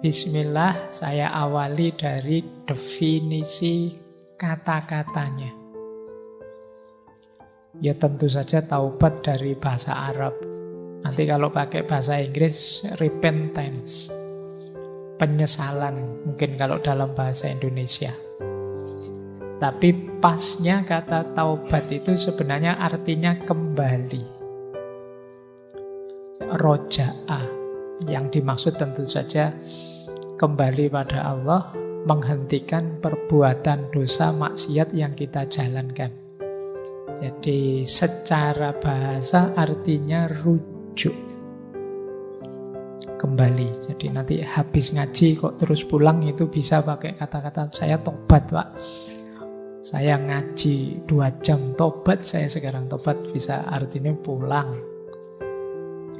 Bismillah saya awali dari definisi kata-katanya. Ya tentu saja taubat dari bahasa Arab. Nanti kalau pakai bahasa Inggris, repentance. Penyesalan, mungkin kalau dalam bahasa Indonesia. Tapi pasnya kata taubat itu sebenarnya artinya kembali. Roja'a. Yang dimaksud tentu saja kembali pada Allah, menghentikan perbuatan dosa maksiat yang kita jalankan. Jadi secara bahasa artinya rujuk. Kembali. Jadi nanti habis ngaji kok terus pulang itu bisa pakai kata-kata saya tobat Pak. Saya ngaji 2 jam tobat, saya sekarang tobat, bisa artinya pulang.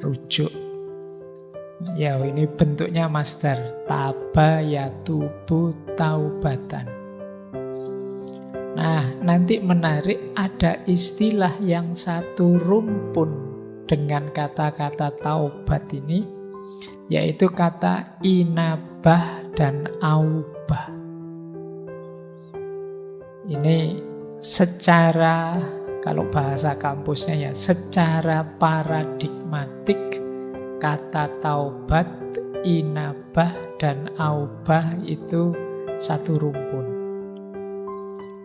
Rujuk. Ya ini bentuknya masdar. Taba yatubu taubatan. Nah nanti menarik, ada istilah yang satu rumpun dengan kata-kata taubat ini, yaitu kata inabah dan aubah. Ini secara, kalau bahasa kampusnya ya, secara paradigmatik, kata taubat, inabah, dan aubah itu satu rumpun.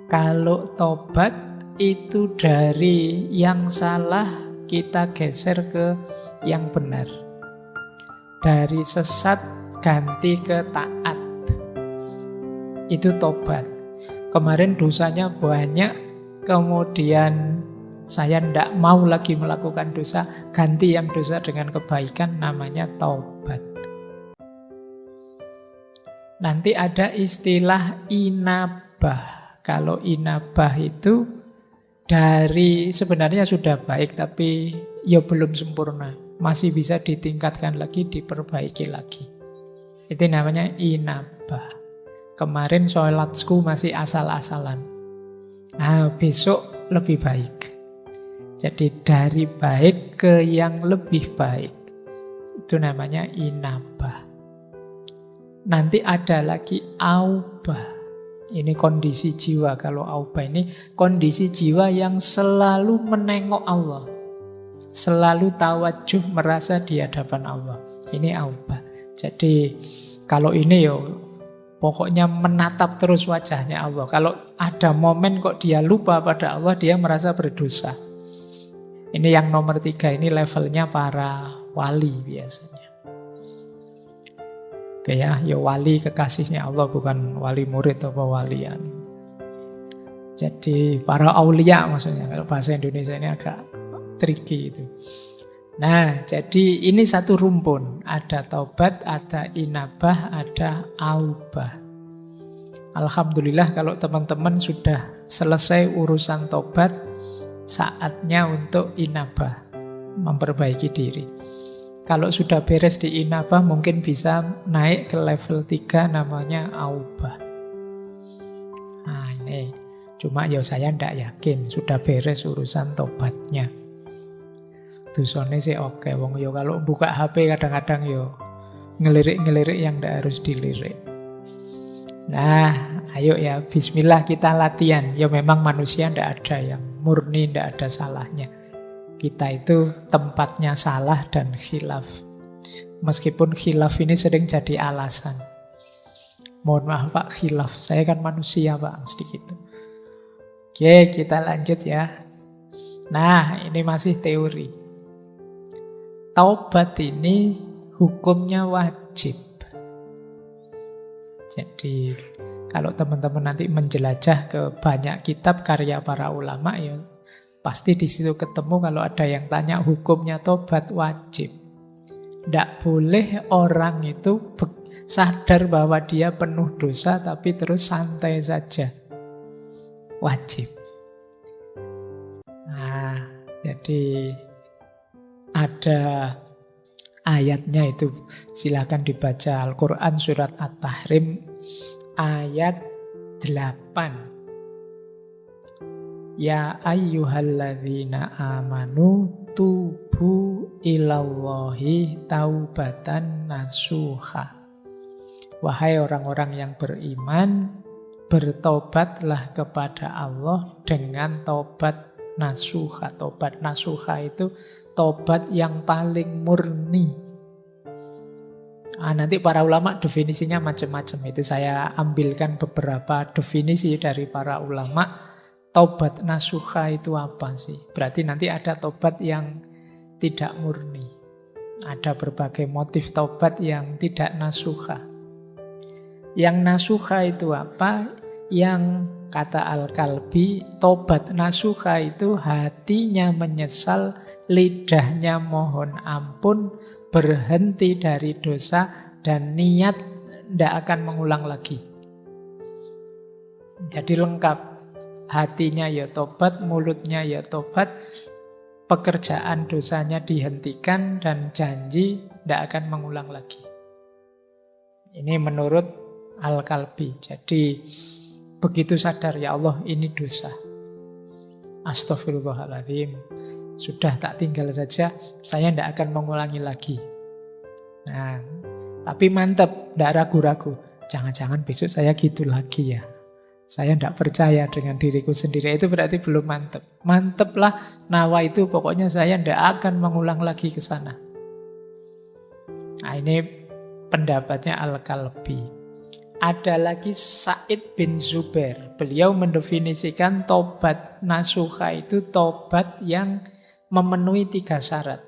Kalau tobat itu dari yang salah kita geser ke yang benar. Dari sesat ganti ke taat. Itu tobat. Kemarin dosanya banyak, kemudian saya tidak mau lagi melakukan dosa, ganti yang dosa dengan kebaikan, namanya taubat. Nanti ada istilah inabah. Kalau inabah itu dari sebenarnya sudah baik, tapi ya belum sempurna. Masih bisa ditingkatkan lagi, diperbaiki lagi. Itu namanya inabah. Kemarin sholatku masih asal-asalan. Nah, besok lebih baik. Jadi dari baik ke yang lebih baik. Itu namanya inabah. Nanti ada lagi aubah. Ini kondisi jiwa. Kalau aubah ini kondisi jiwa yang selalu menengok Allah. Selalu tawajuh merasa di hadapan Allah. Ini aubah. Jadi kalau ini pokoknya menatap terus wajahnya Allah. Kalau ada momen kok dia lupa pada Allah, dia merasa berdosa. Ini yang nomor 3, ini levelnya para wali biasanya. Oke ya wali kekasihnya Allah, bukan wali murid atau walian. Jadi para aulia maksudnya, kalau bahasa Indonesia ini agak tricky itu. Nah, jadi ini satu rumpun. Ada taubat, ada inabah, ada aubah. Alhamdulillah kalau teman-teman sudah selesai urusan taubat, saatnya untuk inabah, memperbaiki diri. Kalau sudah beres di inabah, mungkin bisa naik ke level 3, namanya aubah. Nah ini, cuma saya tidak yakin sudah beres urusan taubatnya. Dosane sih oke, wong kalau buka HP kadang-kadang ngelirik-ngelirik yang tidak harus dilirik. Nah, ayo ya, bismillah kita latihan. Memang manusia tidak ada yang murni, tidak ada salahnya. Kita itu tempatnya salah dan khilaf. Meskipun khilaf ini sering jadi alasan. Mohon maaf Pak, khilaf. Saya kan manusia Pak, mesti gitu. Oke, kita lanjut ya. Nah, ini masih teori. Taubat ini hukumnya wajib. Jadi kalau teman-teman nanti menjelajah ke banyak kitab karya para ulama, pasti di situ ketemu kalau ada yang tanya hukumnya taubat wajib. Tidak boleh orang itu sadar bahwa dia penuh dosa tapi terus santai saja. Wajib. Nah, jadi ada ayatnya itu, silakan dibaca Al-Quran surat At-Tahrim ayat 8. Ya ayyuhalladzina amanu tubu ilallahi taubatan nasuha. Wahai orang-orang yang beriman, bertobatlah kepada Allah dengan tobat nasuha. Tobat nasuha itu tobat yang paling murni. Nanti para ulama definisinya macam-macam. Itu saya ambilkan beberapa definisi dari para ulama. Tobat nasuha itu apa sih? Berarti nanti ada tobat yang tidak murni. Ada berbagai motif tobat yang tidak nasuha. Yang nasuha itu apa? Yang kata Al-Kalbi, tobat nasuha itu hatinya menyesal, lidahnya mohon ampun, berhenti dari dosa, dan niat tidak akan mengulang lagi. Jadi lengkap. Hatinya ya tobat, mulutnya ya tobat, pekerjaan dosanya dihentikan, dan janji tidak akan mengulang lagi. Ini menurut Al-Kalbi. Jadi begitu sadar, ya Allah ini dosa. Astaghfirullahaladzim. Sudah tak tinggal saja, saya tidak akan mengulangi lagi. Nah, tapi mantap, tidak ragu-ragu. Jangan-jangan besok saya gitu lagi ya. Saya tidak percaya dengan diriku sendiri. Itu berarti belum mantap. Mantaplah nawa itu, pokoknya saya tidak akan mengulang lagi ke sana. Nah, ini pendapatnya Al-Kalbi. Ada lagi Sa'id bin Zubair. Beliau mendefinisikan tobat nasuha itu tobat yang memenuhi 3 syarat.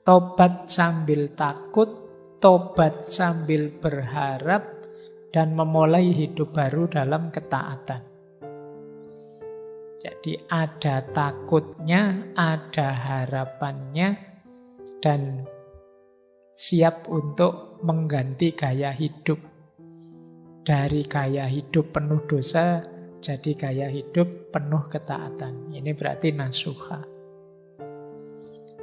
Tobat sambil takut, tobat sambil berharap, dan memulai hidup baru dalam ketaatan. Jadi ada takutnya, ada harapannya, dan siap untuk mengganti gaya hidup. Dari gaya hidup penuh dosa, jadi gaya hidup penuh ketaatan. Ini berarti nasuha.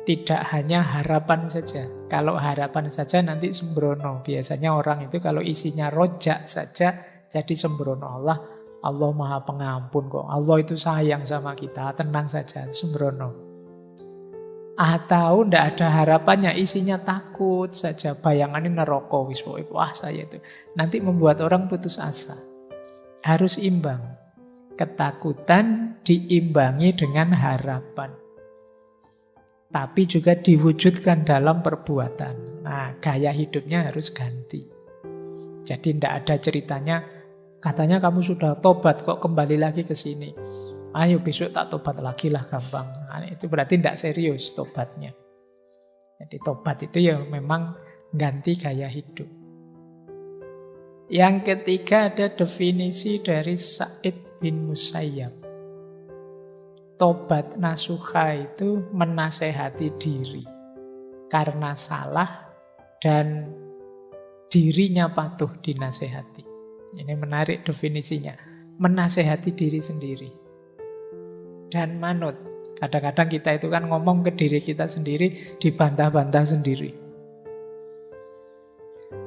Tidak hanya harapan saja. Kalau harapan saja nanti sembrono. Biasanya orang itu kalau isinya rojak saja jadi sembrono. Allah Maha Pengampun kok. Allah itu sayang sama kita. Tenang saja, sembrono. Atau tidak ada harapannya, isinya takut saja. Bayangannya neraka. Wah saya itu. Nanti membuat orang putus asa. Harus imbang. Ketakutan diimbangi dengan harapan. Tapi juga diwujudkan dalam perbuatan. Nah, gaya hidupnya harus ganti. Jadi tidak ada ceritanya, katanya kamu sudah tobat, kok kembali lagi ke sini. Ayo besok tak tobat lagi lah, gampang. Nah, itu berarti tidak serius tobatnya. Jadi tobat itu ya memang ganti gaya hidup. Yang ketiga ada definisi dari Sa'id bin Musayyab. Tobat nasuha itu menasehati diri karena salah dan dirinya patuh dinasehati. Ini menarik definisinya. Menasehati diri sendiri. Dan manut. Kadang-kadang kita itu kan ngomong ke diri kita sendiri, dibantah-bantah sendiri.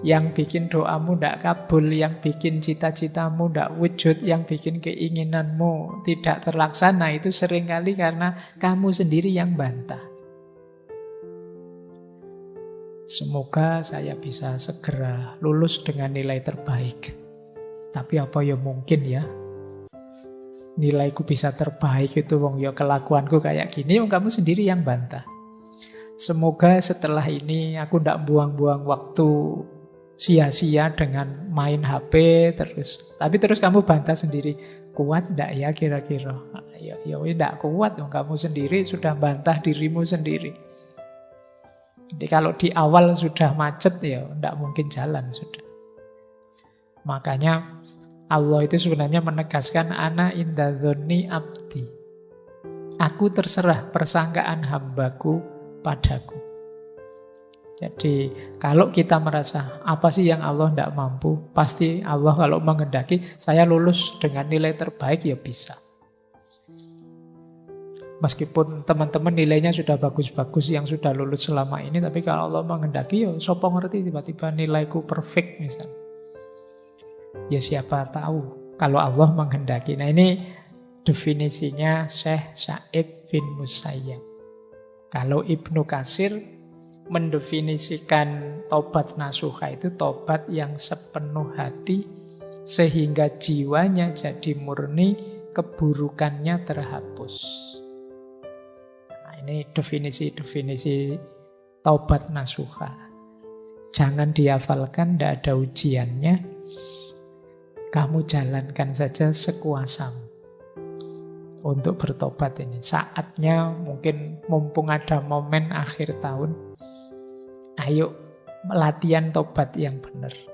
Yang bikin doamu tidak kabul, yang bikin cita-citamu tidak wujud, yang bikin keinginanmu tidak terlaksana, itu seringkali karena kamu sendiri yang bantah. Semoga saya bisa segera lulus dengan nilai terbaik. Tapi apa ya mungkin ya, nilaiku bisa terbaik itu wong ya kelakuanku kayak gini, wong kamu sendiri yang bantah. Semoga setelah ini aku tidak buang-buang waktu sia-sia dengan main HP terus. Tapi terus kamu bantah sendiri. Kuat tidak ya kira-kira? Ya tidak kuat. Kamu sendiri sudah bantah dirimu sendiri. Jadi kalau di awal sudah macet ya tidak mungkin jalan sudah. Makanya Allah itu sebenarnya menegaskan ana inda dzonni abdi. Aku terserah persangkaan hambaku padaku. Jadi kalau kita merasa apa sih yang Allah tidak mampu, pasti Allah kalau menghendaki saya lulus dengan nilai terbaik ya bisa. Meskipun teman-teman nilainya sudah bagus-bagus yang sudah lulus selama ini, tapi kalau Allah menghendaki ya sopo ngerti tiba-tiba nilaiku perfect misalnya. Ya siapa tahu kalau Allah menghendaki. Nah ini definisinya Syekh Sa'id bin Musayyab. Kalau Ibnu Katsir mendefinisikan tobat nasuha itu tobat yang sepenuh hati sehingga jiwanya jadi murni, keburukannya terhapus. Nah, ini definisi-definisi tobat nasuha. Jangan dihafalkan, tidak ada ujiannya. Kamu jalankan saja sekuasamu untuk bertobat ini. Saatnya mungkin mumpung ada momen akhir tahun, ayo latihan tobat yang benar.